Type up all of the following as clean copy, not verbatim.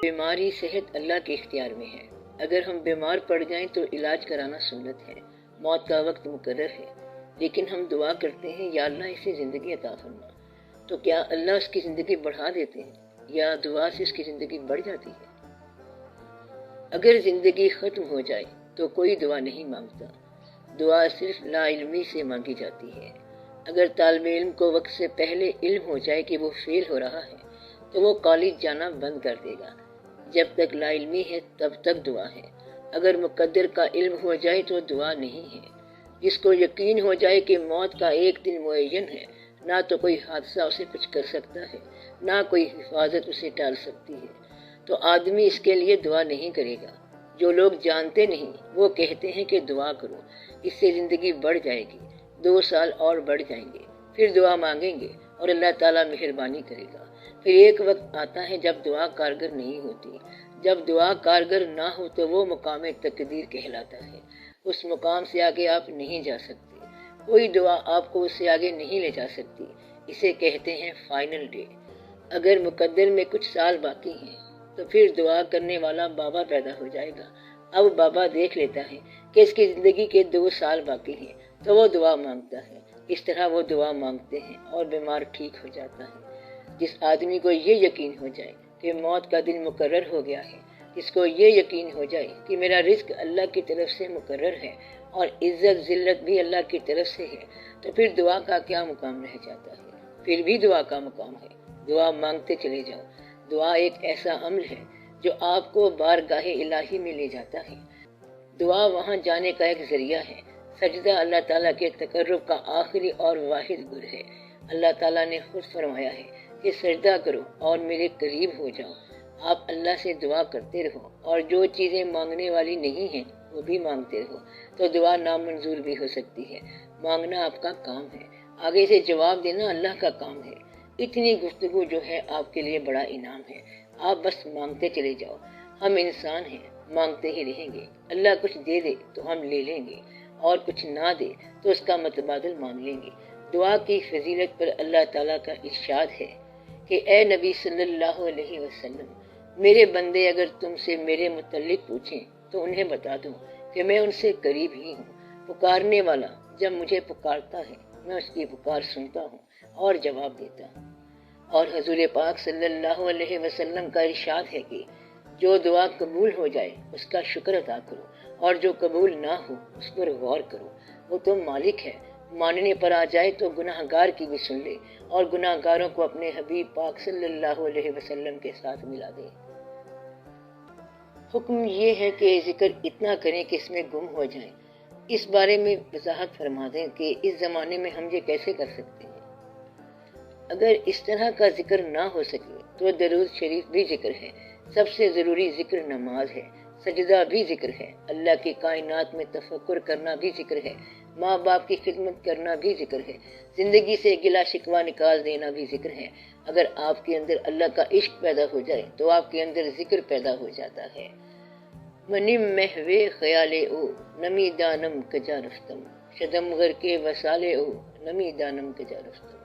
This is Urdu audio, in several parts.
بیماری صحت اللہ کے اختیار میں ہے۔ اگر ہم بیمار پڑ جائیں تو علاج کرانا سنت ہے، موت کا وقت مقرر ہے، لیکن ہم دعا کرتے ہیں یا اللہ اسے زندگی عطا فرما، تو کیا اللہ اس کی زندگی بڑھا دیتے ہیں یا دعا سے اس کی زندگی بڑھ جاتی ہے؟ اگر زندگی ختم ہو جائے تو کوئی دعا نہیں مانگتا، دعا صرف لا علمی سے مانگی جاتی ہے۔ اگر طالب علم کو وقت سے پہلے علم ہو جائے کہ وہ فیل ہو رہا ہے تو وہ کالج جانا بند کر دے گا۔ جب تک لا علمی ہے تب تک دعا ہے۔ اگر مقدر کا علم ہو جائے تو دعا نہیں ہے۔ جس کو یقین ہو جائے کہ موت کا ایک دن معین ہے، نہ تو کوئی حادثہ اسے کچھ کر سکتا ہے، نہ کوئی حفاظت اسے ٹال سکتی ہے، تو آدمی اس کے لیے دعا نہیں کرے گا۔ جو لوگ جانتے نہیں وہ کہتے ہیں کہ دعا کرو، اس سے زندگی بڑھ جائے گی، 2 سال اور بڑھ جائیں گے، پھر دعا مانگیں گے اور اللہ تعالیٰ مہربانی کرے گا۔ پھر ایک وقت آتا ہے جب دعا کارگر نہیں ہوتی۔ جب دعا کارگر نہ ہو تو وہ مقام تقدیر کہلاتا ہے۔ اس مقام سے آگے آپ نہیں جا سکتے، کوئی دعا آپ کو اس سے آگے نہیں لے جا سکتی۔ اسے کہتے ہیں فائنل ڈے۔ اگر مقدر میں کچھ سال باقی ہیں تو پھر دعا کرنے والا بابا پیدا ہو جائے گا۔ اب بابا دیکھ لیتا ہے کہ اس کی زندگی کے 2 سال باقی ہیں تو وہ دعا مانگتا ہے۔ اس طرح وہ دعا مانگتے ہیں اور بیمار ٹھیک ہو جاتا ہے۔ جس آدمی کو یہ یقین ہو جائے کہ موت کا دن مقرر ہو گیا ہے، جس کو یہ یقین ہو جائے کہ میرا رزق اللہ کی طرف سے مقرر ہے اور عزت ذلت بھی اللہ کی طرف سے ہے، تو پھر دعا کا کیا مقام رہ جاتا ہے؟ پھر بھی دعا کا مقام ہے۔ دعا مانگتے چلے جاؤ۔ دعا ایک ایسا عمل ہے جو آپ کو بارگاہ الہی میں لے جاتا ہے۔ دعا وہاں جانے کا ایک ذریعہ ہے۔ سجدہ اللہ تعالیٰ کے تقرب کا آخری اور واحد گر ہے۔ اللہ تعالیٰ نے خود فرمایا ہے کہ سجدہ کرو اور میرے قریب ہو جاؤ۔ آپ اللہ سے دعا کرتے رہو اور جو چیزیں مانگنے والی نہیں ہیں وہ بھی مانگتے رہو، تو دعا نامنظور بھی ہو سکتی ہے۔ مانگنا آپ کا کام ہے، آگے سے جواب دینا اللہ کا کام ہے۔ اتنی گفتگو جو ہے آپ کے لیے بڑا انعام ہے۔ آپ بس مانگتے چلے جاؤ۔ ہم انسان ہیں، مانگتے ہی رہیں گے۔ اللہ کچھ دے دے تو ہم لے لیں گے اور کچھ نہ دے تو اس کا متبادل مانگ لیں گے۔ دعا کی فضیلت پر اللہ تعالیٰ کا ارشاد ہے کہ اے نبی صلی اللہ علیہ وسلم، میرے بندے اگر تم سے میرے متعلق پوچھیں تو انہیں بتا دو کہ میں ان سے قریب ہی ہوں۔ پکارنے والا جب مجھے پکارتا ہے میں اس کی پکار سنتا ہوں اور جواب دیتا ہوں۔ اور حضور پاک صلی اللہ علیہ وسلم کا ارشاد ہے کہ جو دعا قبول ہو جائے اس کا شکر ادا کرو اور جو قبول نہ ہو اس پر غور کرو۔ وہ تو مالک ہے، ماننے پر آ جائے تو گناہ گار کی بھی سن لے اور گناہ گاروں کو اپنے حبیب پاک صلی اللہ علیہ وسلم کے ساتھ ملا دے۔ حکم یہ ہے کہ ذکر اتنا کریں کہ اس میں گم ہو جائیں۔ اس بارے میں وضاحت فرما دیں کہ اس زمانے میں ہم یہ کیسے کر سکتے ہیں۔ اگر اس طرح کا ذکر نہ ہو سکے تو درود شریف بھی ذکر ہے۔ سب سے ضروری ذکر نماز ہے، سجدہ بھی ذکر ہے، اللہ کی کائنات میں تفکر کرنا بھی ذکر ہے، ماں باپ کی خدمت کرنا بھی ذکر ہے، زندگی سے گلا شکوہ نکال دینا بھی ذکر ہے۔ اگر آپ کے اندر اللہ کا عشق پیدا ہو جائے تو آپ کے اندر ذکر پیدا ہو جاتا ہے۔ منم محوے خیالے او نمی دانم کجا رفتم، شدم غر کے وسالے او نمی دانم کجا رفتم۔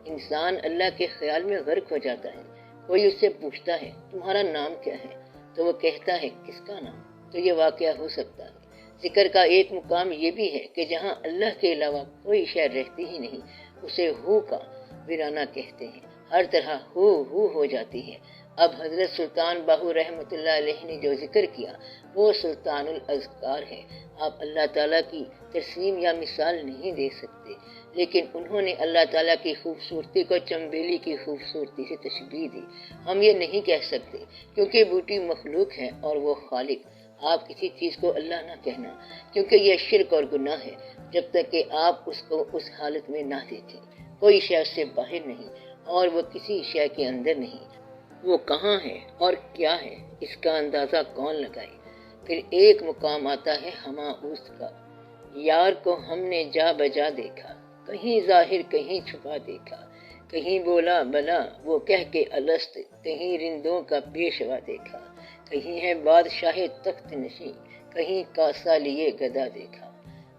انسان اللہ کے خیال میں غرق ہو جاتا ہے۔ کوئی اس سے پوچھتا ہے تمہارا نام کیا ہے تو وہ کہتا ہے کس کا نام؟ تو یہ واقعہ ہو سکتا ہے۔ ذکر کا ایک مقام یہ بھی ہے کہ جہاں اللہ کے علاوہ کوئی شے رہتی ہی نہیں اسے ہو کا ویرانہ کہتے ہیں، ہر طرح ہو جاتی ہے۔ اب حضرت سلطان باہو رحمۃ اللہ علیہ نے جو ذکر کیا وہ سلطان الاذکار ہے۔ آپ اللہ تعالیٰ کی ترسیم یا مثال نہیں دے سکتے، لیکن انہوں نے اللہ تعالیٰ کی خوبصورتی کو چنبیلی کی خوبصورتی سے تشبیہ دی۔ ہم یہ نہیں کہہ سکتے کیونکہ بوٹی مخلوق ہے اور وہ خالق۔ آپ کسی چیز کو اللہ نہ کہنا کیونکہ یہ شرک اور گناہ ہے جب تک کہ آپ اس کو اس حالت میں نہ دیکھیں۔ کوئی شے اس سے باہر نہیں اور وہ کسی شے کے اندر نہیں۔ وہ کہاں ہے اور کیا ہے اس کا اندازہ کون لگائے؟ پھر ایک مقام آتا ہے ہماؤس کا، یار کو ہم نے جا بجا دیکھا، کہیں ظاہر کہیں چھپا دیکھا، کہیں بولا بلا وہ کہہ کے الست، کہیں رندوں کا پیشوا دیکھا، کہیں ہے بادشاہ تخت نشین، کہیں کاسا لیے گدا دیکھا۔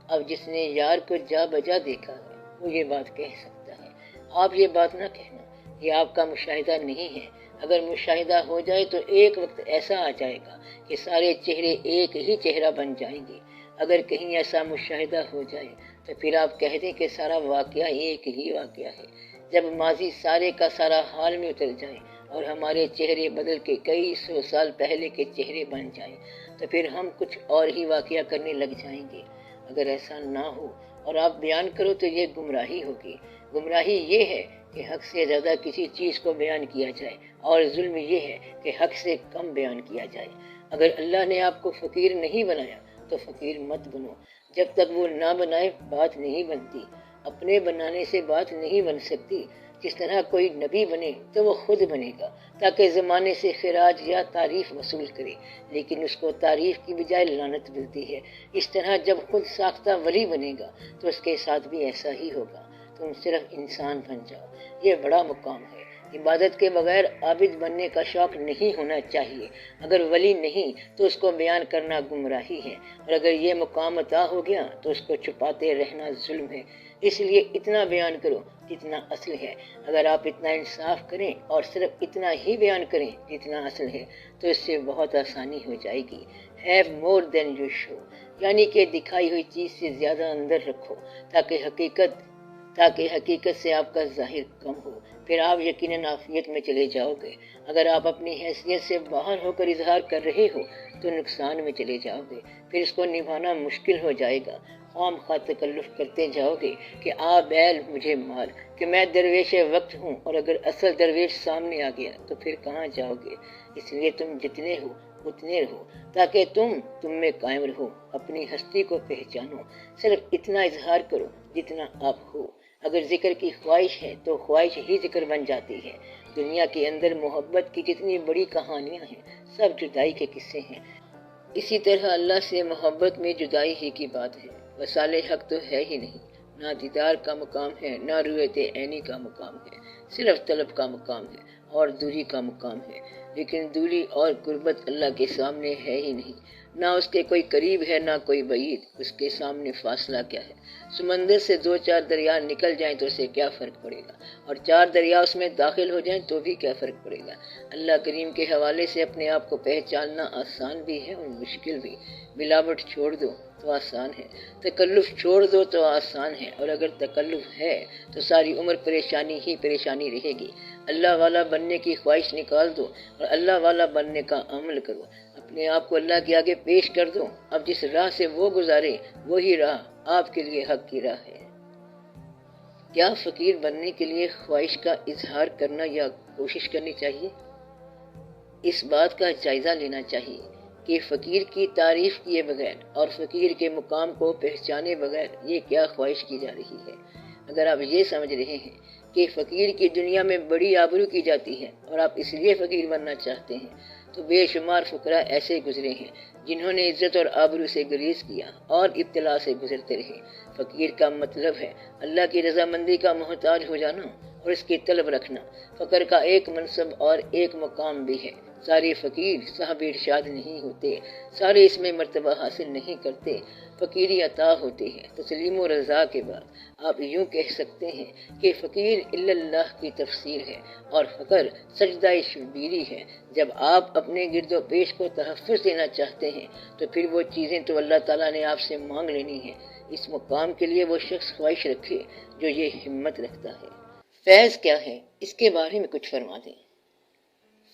اب جس نے یار کو جا بجا دیکھا ہے وہ یہ بات کہہ سکتا ہے۔ آپ یہ بات نہ کہنا، یہ آپ کا مشاہدہ نہیں ہے، اگر مشاہدہ ہو جائے تو ایک وقت ایسا آ جائے گا کہ سارے چہرے ایک ہی چہرہ بن جائیں گے۔ اگر کہیں ایسا مشاہدہ ہو جائے تو پھر آپ کہہ دیں کہ سارا واقعہ ایک ہی واقعہ ہے۔ جب ماضی سارے کا سارا حال میں اتر جائے اور ہمارے چہرے بدل کے کئی سو سال پہلے کے چہرے بن جائیں تو پھر ہم کچھ اور ہی واقعہ کرنے لگ جائیں گے۔ اگر ایسا نہ ہو اور آپ بیان کرو تو یہ گمراہی ہوگی۔ گمراہی یہ ہے کہ حق سے زیادہ کسی چیز کو بیان کیا جائے، اور ظلم یہ ہے کہ حق سے کم بیان کیا جائے۔ اگر اللہ نے آپ کو فقیر نہیں بنایا تو فقیر مت بنو۔ جب تک وہ نہ بنائے بات نہیں بنتی۔ اپنے بنانے سے بات نہیں بن سکتی۔ جس طرح کوئی نبی بنے تو وہ خود بنے گا تاکہ زمانے سے خراج یا تعریف وصول کرے، لیکن اس کو تعریف کی بجائے لعنت ملتی ہے۔ اس طرح جب خود ساختہ ولی بنے گا تو اس کے ساتھ بھی ایسا ہی ہوگا۔ تم صرف انسان بن جاؤ، یہ بڑا مقام ہے۔ عبادت کے بغیر عابد بننے کا شوق نہیں ہونا چاہیے۔ اگر ولی نہیں تو اس کو بیان کرنا گمراہی ہے، اور اگر یہ مقام عطا ہو گیا تو اس کو چھپاتے رہنا ظلم ہے۔ اس لیے اتنا بیان کرو جتنا اصل ہے۔ اگر آپ اتنا انصاف کریں اور صرف اتنا ہی بیان کریں جتنا اصل ہے تو اس سے بہت آسانی ہو جائے گی۔ Have more than you show، یعنی کہ دکھائی ہوئی چیز سے زیادہ اندر رکھو تاکہ حقیقت سے آپ کا ظاہر کم ہو۔ پھر آپ یقیناً عافیت میں چلے جاؤ گے۔ اگر آپ اپنی حیثیت سے باہر ہو کر اظہار کر رہے ہو تو نقصان میں چلے جاؤ گے، پھر اس کو نبھانا مشکل ہو جائے گا۔ خام خواہ تکلف کرتے جاؤ گے کہ آ بیل مجھے مار، کہ میں درویش وقت ہوں، اور اگر اصل درویش سامنے آ گیا تو پھر کہاں جاؤ گے؟ اس لیے تم جتنے ہو اتنے رہو تاکہ تم میں قائم رہو۔ اپنی ہستی کو پہچانو، صرف اتنا اظہار کرو جتنا آپ ہو۔ اگر ذکر کی خواہش ہے تو خواہش ہی ذکر بن جاتی ہے۔ دنیا کے اندر محبت کی جتنی بڑی کہانیاں ہیں سب جدائی کے قصے ہیں۔ اسی طرح اللہ سے محبت میں جدائی ہی کی بات ہے۔ وصال حق تو ہے ہی نہیں، نہ دیدار کا مقام ہے، نہ رویت عینی کا مقام ہے، صرف طلب کا مقام ہے اور دوری کا مقام ہے۔ لیکن دوری اور قربت اللہ کے سامنے ہے ہی نہیں، نہ اس کے کوئی قریب ہے نہ کوئی بعید۔ اس کے سامنے فاصلہ کیا ہے؟ سمندر سے 2-4 دریا نکل جائیں تو اسے کیا فرق پڑے گا، اور 4 دریا اس میں داخل ہو جائیں تو بھی کیا فرق پڑے گا۔ اللہ کریم کے حوالے سے اپنے آپ کو پہچاننا آسان بھی ہے اور مشکل بھی۔ ملاوٹ چھوڑ دو تو آسان ہے، تکلف چھوڑ دو تو آسان ہے، اور اگر تکلف ہے تو ساری عمر پریشانی ہی پریشانی رہے گی۔ اللہ والا بننے کی خواہش نکال دو اور اللہ والا بننے کا عمل کرو۔ اپنے آپ کو اللہ کے آگے پیش کر دو۔ اب جس راہ سے وہ گزارے وہی راہ آپ کے لیے حق کی راہ ہے۔ کیا فقیر بننے کے لیے خواہش کا اظہار کرنا یا کوشش کرنی چاہیے؟ اس بات کا جائزہ لینا چاہیے کہ فقیر کی تعریف کیے بغیر اور فقیر کے مقام کو پہچانے بغیر یہ کیا خواہش کی جا رہی ہے۔ اگر آپ یہ سمجھ رہے ہیں کہ فقیر کی دنیا میں بڑی آبرو کی جاتی ہے اور آپ اس لیے فقیر بننا چاہتے ہیں تو بے شمار فقراء ایسے گزرے ہیں جنہوں نے عزت اور آبرو سے گریز کیا اور ابتلا سے گزرتے رہے۔ فقیر کا مطلب ہے اللہ کی رضامندی کا محتاج ہو جانا اور اس کی طلب رکھنا۔ فقر کا ایک منصب اور ایک مقام بھی ہے۔ سارے فقیر صاحب ارشاد نہیں ہوتے، سارے اس میں مرتبہ حاصل نہیں کرتے۔ فقیری عطا ہوتی ہے تسلیم و رضا کے بعد۔ آپ یوں کہہ سکتے ہیں کہ فقیر الا اللہ کی تفسیر ہے اور فقر سجدہ شبیری ہے۔ جب آپ اپنے گرد و پیش کو تحفظ دینا چاہتے ہیں تو پھر وہ چیزیں تو اللہ تعالیٰ نے آپ سے مانگ لینی ہیں۔ اس مقام کے لیے وہ شخص خواہش رکھے جو یہ ہمت رکھتا ہے۔ فیض کیا ہے، اس کے بارے میں کچھ فرما دیں۔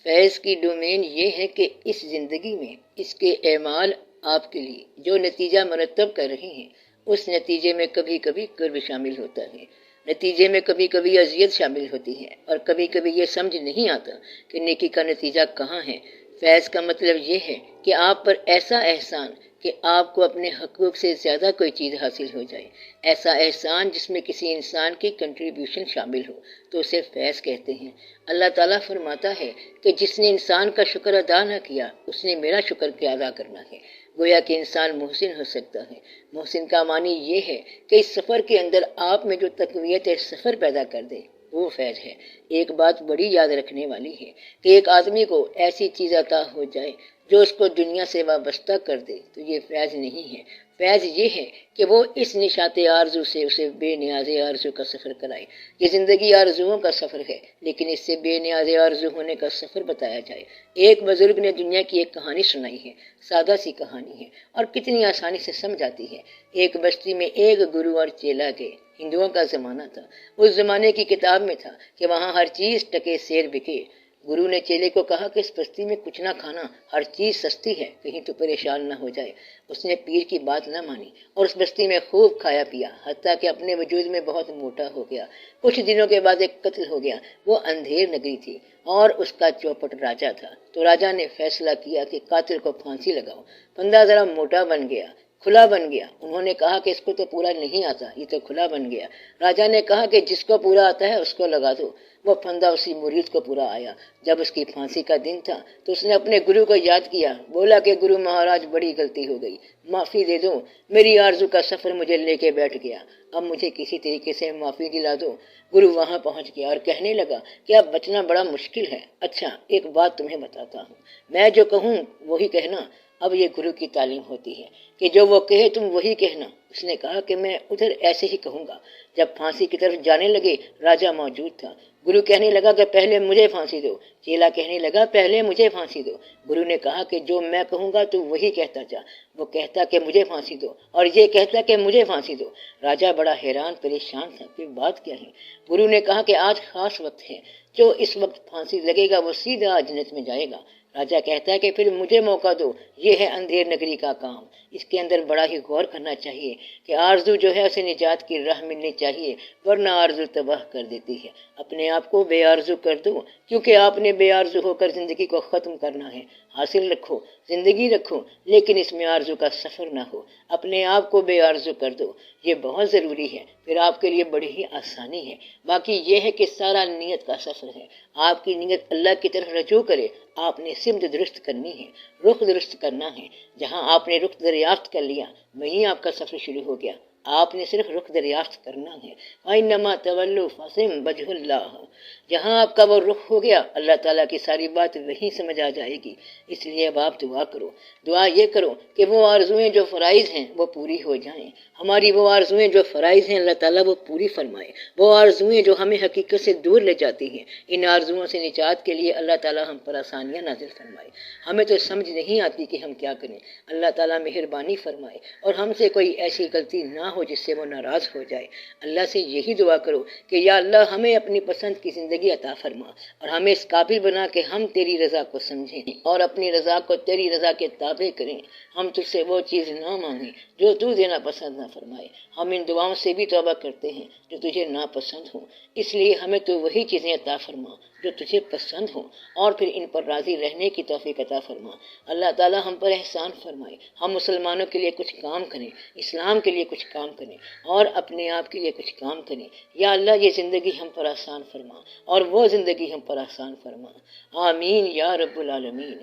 فیض کی ڈومین یہ ہے کہ اس زندگی میں اس کے اعمال آپ کے لیے جو نتیجہ مرتب کر رہے ہیں اس نتیجے میں کبھی کبھی قرب شامل ہوتا ہے، نتیجے میں کبھی کبھی اذیت شامل ہوتی ہے، اور کبھی کبھی یہ سمجھ نہیں آتا کہ نیکی کا نتیجہ کہاں ہے۔ فیض کا مطلب یہ ہے کہ آپ پر ایسا احسان کہ آپ کو اپنے حقوق سے زیادہ کوئی چیز حاصل ہو جائے، ایسا احسان جس میں کسی انسان کی کنٹریبیوشن شامل ہو تو اسے فیض کہتے ہیں۔ اللہ تعالیٰ فرماتا ہے کہ جس نے انسان کا شکر ادا نہ کیا اس نے میرا شکر کیا ادا کرنا ہے۔ گویا کہ انسان محسن ہو سکتا ہے۔ محسن کا معنی یہ ہے کہ اس سفر کے اندر آپ میں جو تقویت سفر پیدا کر دے وہ فیض ہے۔ ایک بات بڑی یاد رکھنے والی ہے کہ ایک آدمی کو ایسی چیز عطا ہو جائے جو اس کو دنیا سے وابستہ کر دے تو یہ فیض نہیں ہے۔ فیض یہ ہے کہ وہ اس نشاط آرزو سے اسے بے نیاز آرزو کا سفر کرائے۔ یہ زندگی آرزوؤں کا سفر ہے، لیکن اس سے بے نیاز آرزو ہونے کا سفر بتایا جائے۔ ایک بزرگ نے دنیا کی ایک کہانی سنائی ہے، سادہ سی کہانی ہے اور کتنی آسانی سے سمجھ آتی ہے۔ ایک بستی میں ایک گرو اور چیلا گئے۔ ہندوؤں کا زمانہ تھا۔ اس زمانے کی کتاب میں تھا کہ وہاں ہر چیز ٹکے سیر بکے۔ گرو نے چیلے کو کہا کہ اس بستی میں کچھ نہ کھانا، ہر چیز سستی ہے، کہیں تو پریشان نہ ہو جائے۔ اس نے پیر کی بات نہ مانی اور اس بستی میں خوب کھایا پیا، حتیٰ کہ اپنے وجود میں بہت موٹا ہو گیا۔ کچھ دنوں کے بعد ایک قتل ہو گیا۔ وہ اندھیر نگری تھی اور اس کا چوپٹ راجا تھا، تو راجا نے فیصلہ کیا کہ قاتل کو پھانسی لگاؤ۔ بندہ ذرا موٹا بن گیا، کھلا بن گیا۔ انہوں نے کہا کہ اس کو تو پورا نہیں آتا، یہ تو کھلا بن گیا۔ راجا نے کہا کہ جس کو پورا آتا ہے اس کو لگا دو۔ وہ پھندا اسی مرید کو پورا آیا۔ جب اس کی پھانسی کا دن تھا تو اس نے اپنے گرو کو یاد کیا، بولا کہ گرو مہاراج بڑی غلطی ہو گئی، معافی دے دو، میری آرزو کا سفر مجھے لے کے بیٹھ گیا، اب مجھے کسی طریقے سے معافی دلا دو۔ گرو وہاں پہنچ گیا اور کہنے لگا کہ اب بچنا بڑا مشکل ہے۔ اچھا ایک بات تمہیں بتاتا ہوں، میں جو کہوں وہی کہنا۔ اب یہ گرو کی تعلیم ہوتی ہے کہ جو وہ کہے تم وہی کہنا۔ اس نے کہا کہ میں ادھر ایسے ہی کہوں گا۔ جب پھانسی کی طرف جانے لگے، راجا موجود تھا۔ گرو کہنے لگا کہ پہلے مجھے پھانسی دو۔ چیلا کہنے لگا پہلے مجھے پھانسی دو۔ گرو نے کہا کہ جو میں کہوں گا تو وہی کہتا جا۔ وہ کہتا کہ مجھے پھانسی دو اور یہ کہتا کہ مجھے پھانسی دو۔ راجا بڑا حیران پریشان تھا کہ بات کیا ہے۔ گرو نے کہا کہ آج خاص وقت ہے، جو اس وقت پھانسی لگے گا وہ سیدھا جنت میں جائے گا۔ راجا کہتا ہے کہ پھر مجھے موقع دو، یہ ہے اندھیر نگری کا کام۔ اس کے اندر بڑا ہی غور کرنا چاہیے کہ آرزو جو ہے اسے نجات کی راہ ملنی چاہیے، ورنہ آرزو تباہ کر دیتی ہے۔ اپنے آپ کو بے آرزو کر دو، کیونکہ آپ نے بے آرزو ہو کر زندگی کو ختم کرنا ہے۔ حاصل رکھو، زندگی رکھو، لیکن اس میں آرزو کا سفر نہ ہو۔ اپنے آپ کو بے آرزو کر دو، یہ بہت ضروری ہے، پھر آپ کے لیے بڑی ہی آسانی ہے۔ باقی یہ ہے کہ سارا نیت کا سفر ہے۔ آپ کی نیت اللہ کی طرف رجوع کرے۔ آپ نے سمت درست کرنی ہے، رخ درست کرنا ہے۔ جہاں آپ نے رخ دریافت کر لیا وہیں آپ کا سفر شروع ہو گیا۔ آپ نے صرف رخ دریافت کرنا ہے۔ وَإِنَّمَا تَوَلُّوا فَثِمْ وَجْهُ اللَّهِ۔ جہاں آپ کا وہ رخ ہو گیا، اللہ تعالیٰ کی ساری بات وہیں سمجھ آ جائے گی۔ اس لیے اب آپ دعا کرو، دعا یہ کرو کہ وہ آرزویں جو فرائض ہیں وہ پوری ہو جائیں۔ ہماری وہ آرزویں جو فرائض ہیں اللہ تعالیٰ وہ پوری فرمائے۔ وہ آرزویں جو ہمیں حقیقت سے دور لے جاتی ہیں، ان آرزوؤں سے نجات کے لیے اللہ تعالیٰ ہم پر آسانیاں نازل فرمائے۔ ہمیں تو سمجھ نہیں آتی کہ ہم کیا کریں۔ اللہ تعالیٰ مہربانی فرمائے اور ہم سے کوئی ایسی غلطی نہ ہو جس سے وہ ناراض ہو جائے۔ اللہ سے یہی دعا کرو کہ یا اللہ ہمیں اپنی پسند کی زندگی عطا فرما اور ہمیں اس قابل بنا کہ ہم تیری رضا کو سمجھیں اور اپنی رضا کو تیری رضا کے تابع کریں۔ ہم تجھ سے وہ چیز نہ مانگیں جو تو دینا پسند نہ فرمائے۔ ہم ان دعاؤں سے بھی توبہ کرتے ہیں جو تجھے ناپسند ہوں، اس لیے ہمیں تو وہی چیزیں عطا فرما جو تجھے پسند ہوں اور پھر ان پر راضی رہنے کی توفیق عطا فرما۔ اللہ تعالیٰ ہم پر احسان فرمائے، ہم مسلمانوں کے لیے کچھ کام کریں، اسلام کے لیے کچھ کام کریں اور اپنے آپ کے لیے کچھ کام کریں۔ یا اللہ یہ زندگی ہم پر آسان فرما اور وہ زندگی ہم پر آسان فرما۔ آمین یا رب العالمین۔